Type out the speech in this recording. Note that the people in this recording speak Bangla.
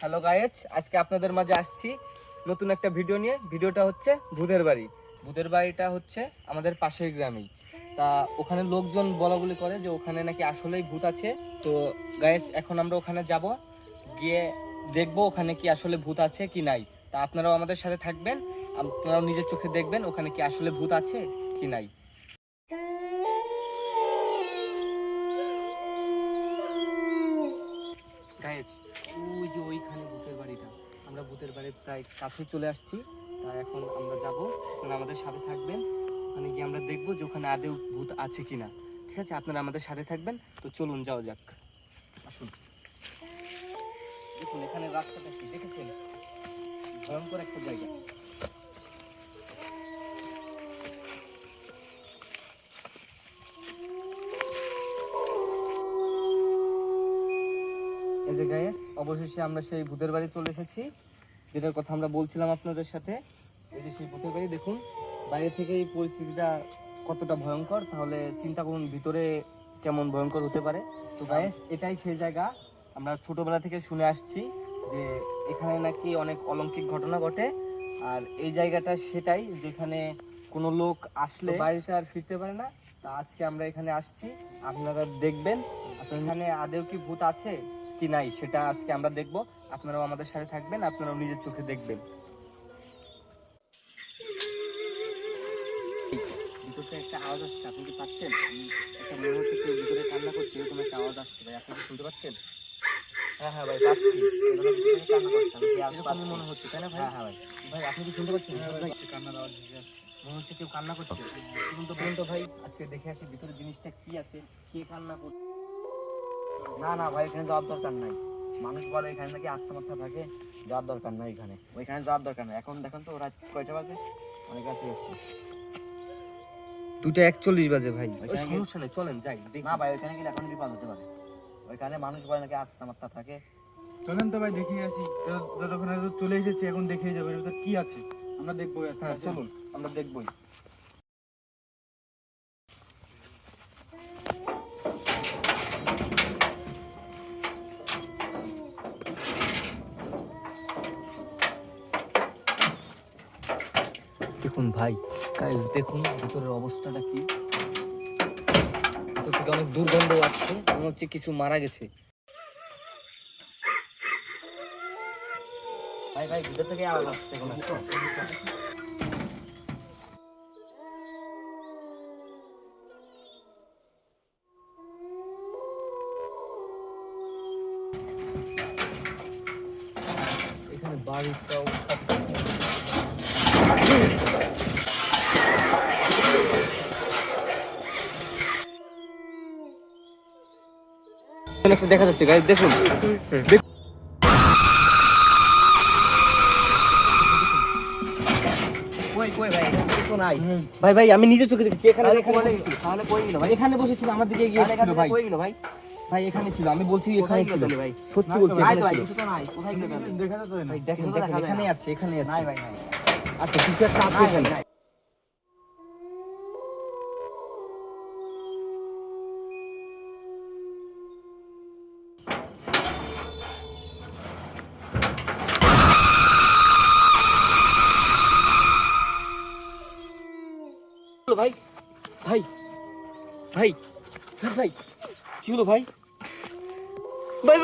হ্যালো গাইস, আজকে আপনাদের মাঝে আসছি নতুন একটা ভিডিও নিয়ে। ভিডিওটা হচ্ছে ভূতের বাড়ি। ভূতের বাড়িটা হচ্ছে আমাদের পাশের গ্রামেই। তা ওখানে লোকজন বলা বলি করে যে ওখানে নাকি আসলেই ভূত আছে। তো গাইস, এখন আমরা ওখানে যাব, গিয়ে দেখবো ওখানে কি আসলে ভূত আছে কি নাই। তা আপনারাও আমাদের সাথে থাকবেন, আপনারাও নিজের চোখে দেখবেন ওখানে কি আসলে ভূত আছে কি নাই। গাইস, ওই যে ওইখানে ভূতের বাড়িটা, আমরা ভূতের বাড়ির প্রায় কাছে চলে আসছি। তা এখন আমরা যাবো, আপনারা আমাদের সাথে থাকবেন। ওখানে গিয়ে আমরা দেখবো যে ওখানে আদৌ ভূত আছে কিনা। ঠিক আছে, আপনারা আমাদের সাথে থাকবেন। তো চলুন যাওয়া যাক, আসুন। দেখুন এখানে রাস্তাটা কি দেখেছেন, ভয়ঙ্কর একটা জায়গা। এই যে গায়ে অবশেষে আমরা সেই ভূতের বাড়ি চলে এসেছি, যেটার কথা আমরা বলছিলাম আপনাদের সাথে। এই যে সেই ভূতের বাড়ি, দেখুন বাইরে থেকে এই পরিস্থিতিটা কতটা ভয়ঙ্কর, তাহলে চিন্তা করুন ভিতরে কেমন ভয়ঙ্কর হতে পারে। তো গাইস, এটাই সেই জায়গা। আমরা ছোটবেলা থেকে শুনে আসছি যে এখানে নাকি অনেক অলৌকিক ঘটনা ঘটে, আর এই জায়গাটা সেটাই যেখানে কোনো লোক আসলে বাইরে আর ফিরতে পারে না। তা আজকে আমরা এখানে আসছি, আপনারা দেখবেন আপনার এখানে আদৌ কি ভূত আছে কি নাই সেটা আজকে আমরা দেখব। আপনারাও আমাদের সাথে থাকবেন, আপনারাও নিজের চোখে দেখবেন। ভিতরে একটা আওয়াজ আসছে, আপনি কি পাচ্ছেন? একটা মনে হচ্ছে কেউ ভিতরে কান্না করছে, এরকম একটা আওয়াজ আসছে ভাই, আপনি কি শুনতে পাচ্ছেন? হ্যাঁ হ্যাঁ ভাই পাচ্ছি। এগুলো ভিতরে কান্না করছে, আমি কি আওয়াজ এরকমই পাচ্ছি? মনে হচ্ছে, তাই না ভাই? হ্যাঁ হ্যাঁ ভাই। ভাই আপনি কি শুনতে পাচ্ছেন? হ্যাঁ ভাই ভাই পাচ্ছি, কান্নার আওয়াজ ভেসে আসছে। মনে হচ্ছে কেউ কান্না করছে। বলুন তো ভাই, আজকে দেখে আসি ভিতরে জিনিসটা কি আছে, কে কান্না করছে। না না ভাই, এখানে যাওয়ার দরকার নাই। মানুষ বলে এখানে নাকি আত্মা মাত্রা থাকে, যাওয়ার দরকার নাই এখানে। ওইখানে যাওয়ার দরকার নাই। এখন দেখুন তো রাত কয়টা বাজে, অনেক রাত্রি হচ্ছে। 2:41 বাজে ভাই। ওইখানে সমস্যা নেই, চলেন যাই দেখি। না ভাই, ওইখানে গেলে এখন বিপদ হতে পারে। ওইখানে মানুষ বলে নাকি আত্মা মাত্রা থাকে। চলেন তো ভাই দেখে আসি। যতক্ষণ চলে এসেছি এখন দেখে যাবো এর ভিতর কি আছে, আমরা দেখবো। হ্যাঁ চলুন, আমরা দেখবই। দেখুন ভাই, গাইস দেখুন ভিতরের অবস্থাটা কি। ভিতর থেকে অনেক দুর্গন্ধ আসছে, মনে হচ্ছে কিছু মারা গেছে। ভাই ভাই, ভিতর থেকে আওয়াজ আসছে কোনো একটা। এখানে বাড়িটাও একটা দেখা যাচ্ছে গাইস, দেখুন কই কই ভাই, এখানে কিছু নাই। ভাই ভাই আমি নিজে চোখে দেখেছি। এখানে তাহলে এখানে কই বসেছিল। তাহলে কই গেল ভাই? এখানে বসেছিল, আমার দিকে এগিয়ে এসেছিল ভাই। কই গেল ভাই? ভাই এখানে ছিল, আমি বলছি এখানে কোথায় ছিল গেল ভাই? সত্যি না, বলছি নাই এখানে তো ভাই, ছিল। কিছু তো নাই। কোথায় গেল তাহলে? দেখা যাচ্ছে না। ভাই দেখেন কিছু তো দেখেন, দেখা যায় এখানেই না। আছে, এখানেই আছে। নাই ভাই নাই। আচ্ছা কিছু একটা আছে নাই ভাই, এখানে। নাই। ভাই ভাই ভাই ভাই কি হলো ভাই? ভাই